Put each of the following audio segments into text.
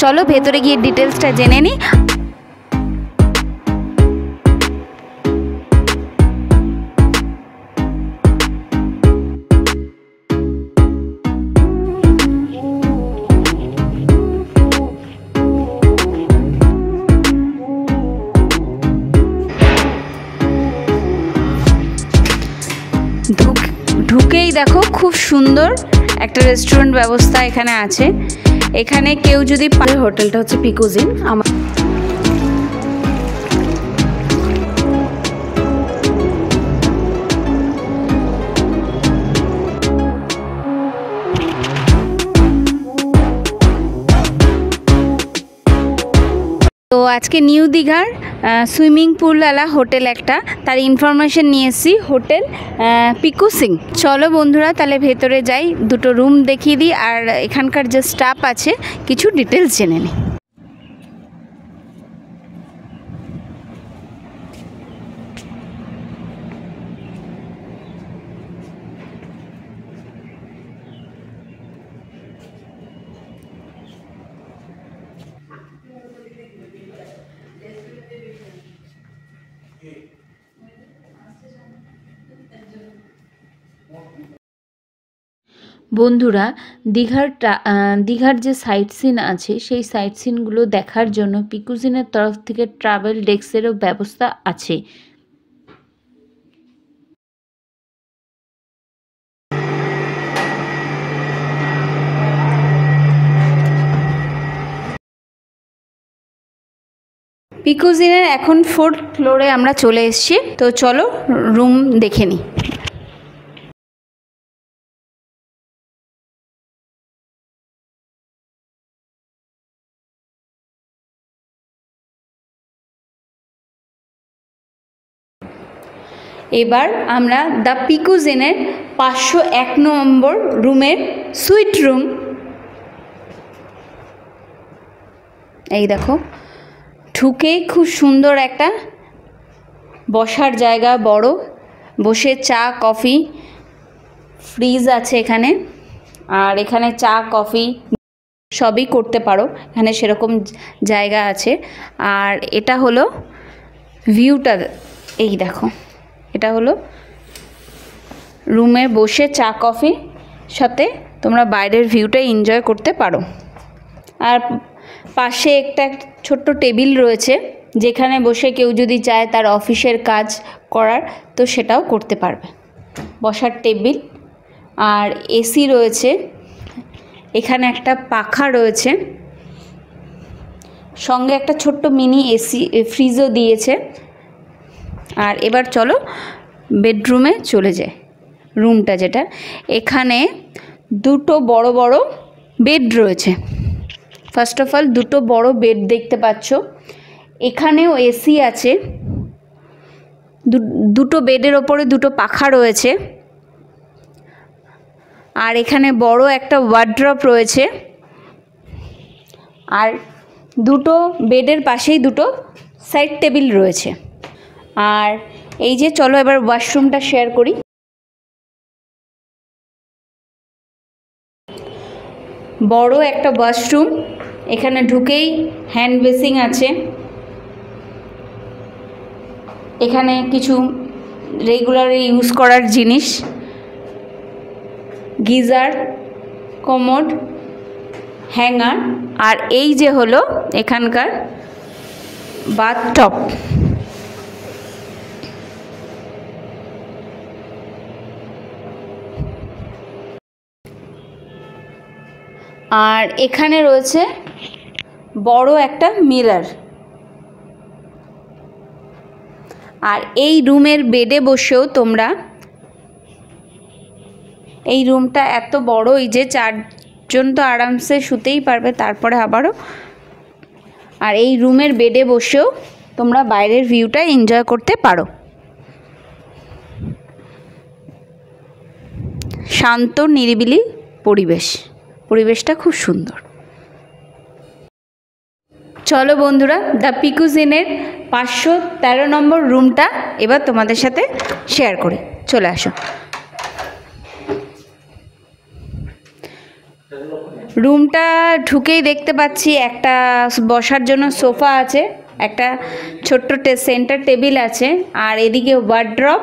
চলো ভেতরে গিয়ে ডিটেলসটা জেনে নিই। ঢুকেই দেখো খুব সুন্দর একটা রেস্টুরেন্ট ব্যবস্থা এখানে আছে। এখানে কেউ যদি হোটেলটা হচ্ছে পিকুজিন। তো আজকে নিউ দীঘার সুইমিং পুলওয়ালা হোটেল একটা, তার ইনফরমেশন নিয়ে এসেছি, হোটেল পিকুজিন। চলো বন্ধুরা তাহলে ভেতরে যাই, দুটো রুম দেখিয়ে দিই আর এখানকার যে স্টাফ আছে কিছু ডিটেলস জেনে নিই। বন্ধুরা দীঘার যে সাইট সিন আছে সেই সাইট সিনগুলো দেখার জন্য পিকুজিনের তরফ থেকে ট্রাভেল ডেস্কেরও ব্যবস্থা আছে। পিকুজিনের এখন 4th ফ্লোরে আমরা চলে এসেছি। তো চলো রুম দেখে নিই। এবার আমরা দ্য পিকুজিনের 501 নম্বর রুমের সুইট রুম, এই দেখো ঢুকেই খুব সুন্দর একটা বসার জায়গা, বড়, বসে চা কফি, ফ্রিজ আছে এখানে, আর এখানে চা কফি সবই করতে পারো, এখানে সেরকম জায়গা আছে। আর এটা হলো ভিউটা, এই দেখো এটা হলো রুমে বসে চা কফি সাথে তোমরা বাইরের ভিউটা এনজয় করতে পারো। আর পাশে একটা ছোট্ট টেবিল রয়েছে, যেখানে বসে কেউ যদি চায় তার অফিসের কাজ করার তো সেটাও করতে পারবে, বসার টেবিল। আর এসি রয়েছে, এখানে একটা পাখা রয়েছে, সঙ্গে একটা ছোট্ট মিনি এসি ফ্রিজও দিয়েছে। আর এবার চলো বেডরুমে চলে যায়, রুমটা যেটা, এখানে দুটো বড় বড় বেড রয়েছে। ফার্স্ট অফ অল দুটো বড় বেড দেখতে পাচ্ছ, এখানেও এসি আছে, দুটো বেডের ওপরে দুটো পাখা রয়েছে। আর এখানে বড় একটা ওয়ার্ড্রপ রয়েছে, আর দুটো বেডের পাশেই দুটো সাইড টেবিল রয়েছে। আর এই যে চলো এবার ওয়াশরুমটা শেয়ার করি। বড় একটা ওয়াশরুম, এখানে ঢুকেই হ্যান্ড বেসিং আছে, এখানে কিছু রেগুলার ইউজ করার জিনিস, গিজার, কমোড, হ্যাঙ্গার, আর এই যে হলো এখানকার বাথটব। আর এখানে রয়েছে বড় একটা মিরর। আর এই রুমের বেডে বসেও তোমরা, এই রুমটা এত বড়, এই যে 4 জন তো আরামসে শুতেই পারবে, তারপরে আবারও। আর এই রুমের বেডে বসেও তোমরা বাইরের ভিউটা এনজয় করতে পারো। শান্ত নিরিবিলি পরিবেশটা খুব সুন্দর। চলো বন্ধুরা দ্য পিকুজিনের 513 নম্বর রুমটা এবার তোমাদের সাথে শেয়ার করি, চলে আসো। রুমটা ঢুকেই দেখতে পাচ্ছি একটা বসার জন্য সোফা আছে, একটা ছোট্ট সেন্টার টেবিল আছে, আর এদিকে ওয়ার্ড্রপ,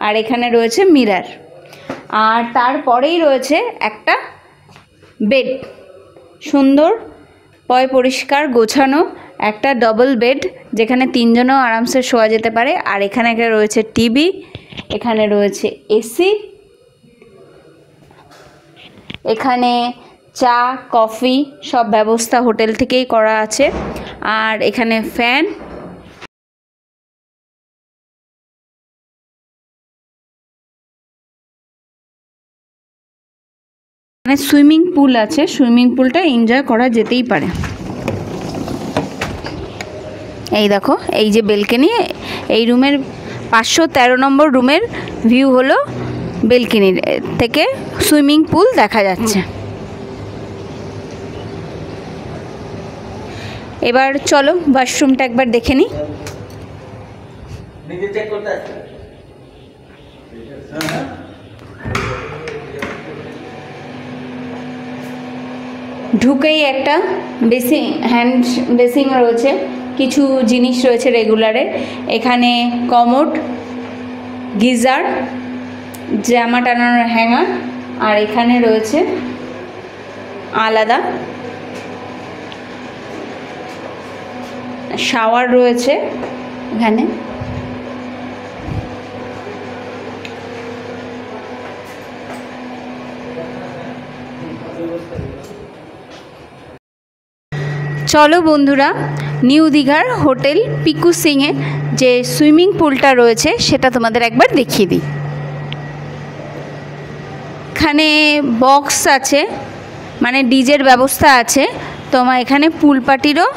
আর এখানে রয়েছে মিরর, আর তারপরেই রয়েছে একটা বেড, সুন্দর পরিষ্কার গোছানো একটা ডবল বেড, যেখানে তিনজনও আরামসে শোয়া যেতে পারে। আর এখানে রয়েছে টিভি, এখানে রয়েছে এসি, এখানে চা কফি সব ব্যবস্থা হোটেল থেকেই করা আছে, আর এখানে ফ্যান, মানে সুইমিং পুল আছে, সুইমিং পুলটা এনজয় করা যেতেই পারে। এই দেখো, এই যে বেলকনি, এই রুমের 513 নম্বর রুমের ভিউ হলো বেলকনি থেকে সুইমিং পুল দেখা যাচ্ছে। এবার চলো ওয়াশরুমটা একবার দেখে নিই। ঢুকেই একটা বেসিং, হ্যান্ড বেসিং রয়েছে, কিছু জিনিস রয়েছে রেগুলারের, এখানে কমোড, গিজার, জামা টানানোর হ্যাঙ্গার, আর এখানে রয়েছে আলাদা শাওয়ার রয়েছে এখানে। চলো বন্ধুরা, নিউ দীঘার হোটেল পিকু সিংয়ে যে সুইমিং পুলটা রয়েছে সেটা তোমাদের একবার দেখিয়ে দিই। এখানে বক্স আছে, মানে ডিজের ব্যবস্থা আছে, তোমার এখানে পুল পার্টিরও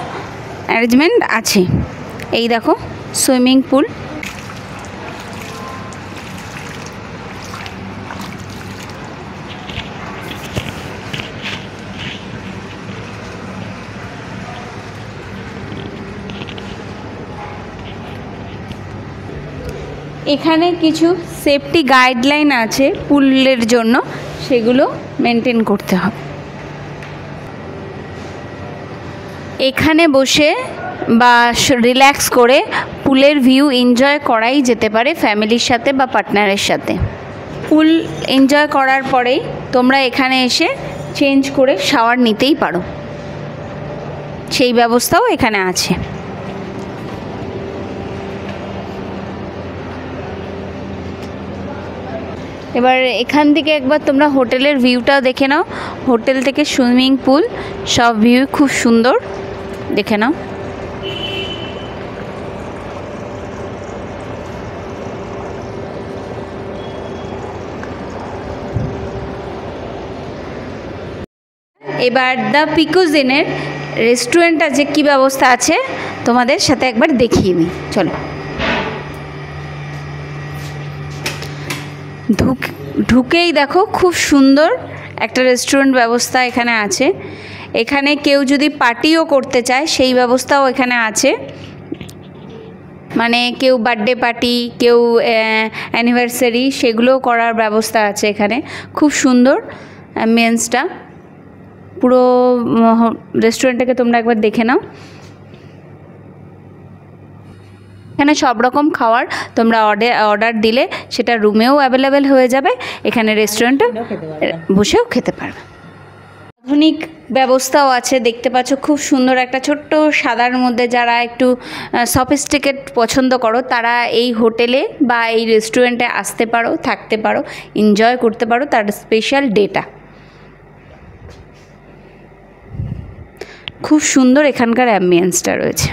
অ্যারেঞ্জমেন্ট আছে। এই দেখো সুইমিং পুল, এখানে কিছু সেফটি গাইডলাইন আছে পুলের জন্য, সেগুলো মেনটেন করতে হবে। এখানে বসে বা রিল্যাক্স করে পুলের ভিউ এনজয় করাই যেতে পারে ফ্যামিলির সাথে বা পার্টনারের সাথে। পুল এনজয় করার পরেই তোমরা এখানে এসে চেঞ্জ করে শাওয়ার নিতেই পারো, সেই ব্যবস্থাও এখানে আছে। এবার এখান থেকে একবার তোমরা হোটেলের ভিউটাও দেখে নাও, হোটেল থেকে সুইমিং পুল সব ভিউ খুব সুন্দর, দেখে নাও। এবার দ্য পিকুজিনের রেস্টুরেন্ট আছে, কী ব্যবস্থা আছে তোমাদের সাথে একবার দেখিয়ে নিই, চলো। ঢুকেই দেখো খুব সুন্দর একটা রেস্টুরেন্ট ব্যবস্থা এখানে আছে। এখানে কেউ যদি পার্টিও করতে চায় সেই ব্যবস্থাও এখানে আছে, মানে কেউ বার্থডে পার্টি, কেউ অ্যানিভার্সারি, সেগুলোও করার ব্যবস্থা আছে এখানে। খুব সুন্দর অ্যাম্বিয়েন্সটা, পুরো রেস্টুরেন্টটাকে তোমরা একবার দেখে নাও। এখানে সব রকম খাবার তোমরা অর্ডার দিলে সেটা রুমেও অ্যাভেলেবেল হয়ে যাবে, এখানে রেস্টুরেন্টে বসেও খেতে পারবে। আধুনিক ব্যবস্থাও আছে, দেখতে পাচ্ছ খুব সুন্দর একটা ছোট্ট সাদার মধ্যে। যারা একটু সফিস্টিকেট পছন্দ করো তারা এই হোটেলে বা এই রেস্টুরেন্টে আসতে পারো, থাকতে পারো, এনজয় করতে পারো তার স্পেশাল ডেটা। খুব সুন্দর এখানকার অ্যাম্বিয়েন্সটা রয়েছে।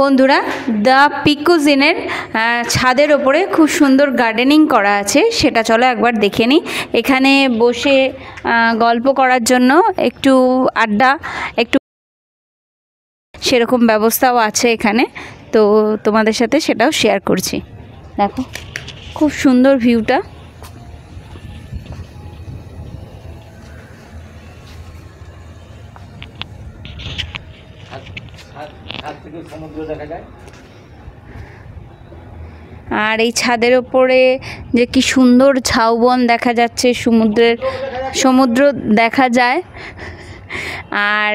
বন্ধুরা, দ্য পিকুজিনের ছাদের ওপরে খুব সুন্দর গার্ডেনিং করা আছে, সেটা চলো একবার দেখে নিই। এখানে বসে গল্প করার জন্য একটু আড্ডা, একটু সেরকম ব্যবস্থাও আছে এখানে, তো তোমাদের সাথে সেটাও শেয়ার করছি। দেখো খুব সুন্দর ভিউটা। আর এই ছাদের ওপরে যে কি সুন্দর ঝাউবন দেখা যাচ্ছে, সমুদ্রের সমুদ্র দেখা যায় আর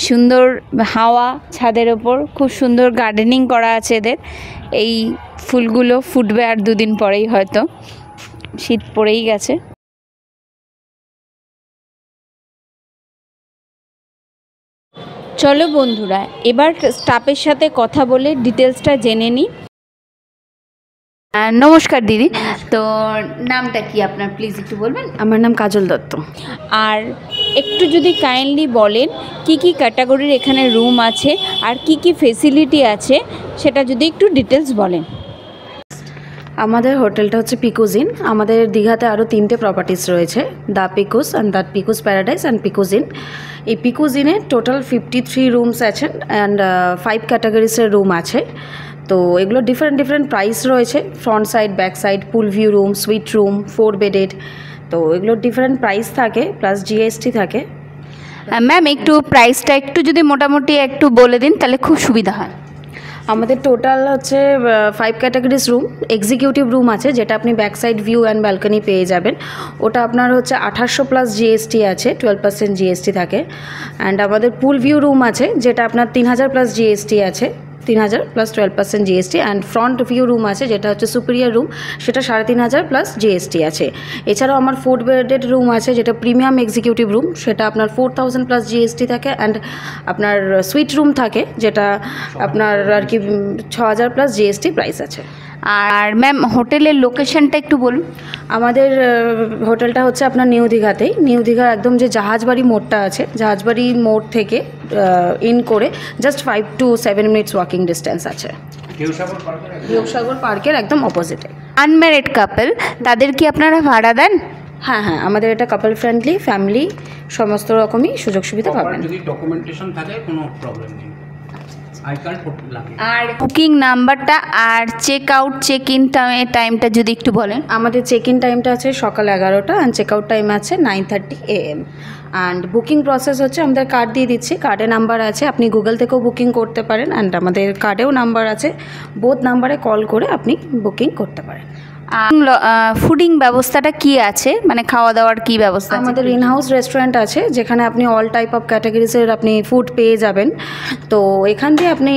সুন্দর হাওয়া ছাদের ওপর, খুব সুন্দর গার্ডেনিং করা আছে এদের। এই ফুলগুলো ফুটবে আর 2 দিন পরেই, হয়তো শীত পড়েই গেছে। চলো বন্ধুরা, এবার স্টাফের সাথে কথা বলে ডিটেলসটা জেনে নিই। নমস্কার দিদি, তো নামটা কি আপনার প্লিজ একটু বলবেন? আমার নাম কাজল দত্ত। আর একটু যদি কাইন্ডলি বলেন কি কি ক্যাটাগরির এখানে রুম আছে আর কি কি ফেসিলিটি আছে, সেটা যদি একটু ডিটেলস বলেন। আমাদের হোটেলটা হচ্ছে পিকুজ ইন। আমাদের দীঘাতে আরও 3টে প্রপার্টিস রয়েছে, the Pikuz and the Pikuz Paradise and Pikuz Inn. এই পিকুজ ইনে টোটাল 53 রুমস আছেন অ্যান্ড 5 ক্যাটাগরিসের রুম আছে। তো এগুলো ডিফারেন্ট প্রাইস রয়েছে, front side, back side, pool view room, suite room, 4 bedded. তো এগুলো ডিফারেন্ট প্রাইস থাকে, প্লাস জিএসটি থাকে। ম্যাম একটু প্রাইসটা একটু যদি মোটামুটি একটু বলে দিন তাহলে খুব সুবিধা হয়। আমাদের টোটাল হচ্ছে 5 ক্যাটাগরিজ রুম। এক্সিকিউটিভ রুম আছে যেটা আপনি back side view and balcony পেয়ে যাবেন, ওটা আপনার হচ্ছে 2800 প্লাস জিএসটি আছে, 12% জিএসটি থাকে। অ্যান্ড আমাদের পুল ভিউ রুম আছে যেটা আপনার 3000 প্লাস জিএসটি আছে, 3000 plus 12% GST. And front view room আছে যেটা হচ্ছে সুপিরিয়র রুম, সেটা 3500 প্লাস জিএসটি আছে। এছাড়াও আমার 4 বেডেড রুম আছে যেটা প্রিমিয়াম এক্সিকিউটিভ রুম, সেটা আপনার 4000 প্লাস জিএসটি থাকে। অ্যান্ড আপনার সুইট রুম থাকে যেটা আপনার আর কি 6000 প্লাস জিএসটি প্রাইস আছে। আর ম্যাম হোটেলের লোকেশনটা একটু বলুন। আমাদের হোটেলটা হচ্ছে আপনার নিউ দীঘাতেই, নিউ দীঘার একদম যে জাহাজবাড়ি মোড়টা আছে, জাহাজবাড়ি মোড় থেকে ইন করে just 5 to 7 minutes walking distance আছে। ঢেউসাগর পার্কের একদম অপোজিটে। আনম্যারিড কাপল, তাদের কি আপনারা ভাড়া দেন? হ্যাঁ, আমাদের এটা কাপল ফ্রেন্ডলি, ফ্যামিলি সমস্ত রকমই সুযোগ সুবিধা পাবেন। যদি ডকুমেন্টেশন থাকে কোনো প্রবলেম নেই, আই কার্ড লাগে। আর বুকিং নাম্বারটা আর চেক আউট চেক ইন টাইমটা যদি একটু বলেন। আমাদের চেক ইন টাইমটা আছে সকাল 11টা অ্যান্ড চেক আউট টাইম আছে 9:30 AM। অ্যান্ড বুকিং প্রসেস হচ্ছে আমাদের কার্ড দিয়ে দিচ্ছি, কার্ডে নাম্বার আছে, আপনি গুগল থেকেও বুকিং করতে পারেন। অ্যান্ড আমাদের কার্ডেও নাম্বার আছে, বোথ নাম্বারে কল করে আপনি বুকিং করতে পারেন। ফুডিং ব্যবস্থাটা কি আছে, মানে খাওয়া দাওয়ার কি ব্যবস্থা? আমাদের ইন হাউস রেস্টুরেন্ট আছে যেখানে আপনি অল টাইপ অফ ক্যাটাগরিজের আপনি ফুড পেয়ে যাবেন। তো এখান দিয়ে আপনি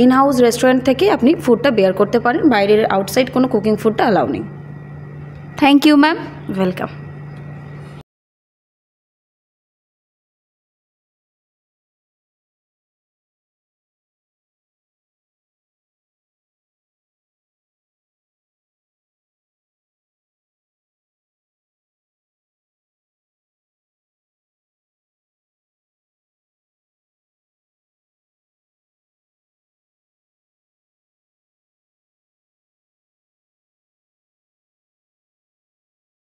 ইন হাউস রেস্টুরেন্ট থেকে আপনি ফুডটা বেয়ার করতে পারেন, বাইরের আউটসাইড কোনো কুকিং ফুডটা অ্যালাউ নেই। Thank you ma'am. ওয়েলকাম।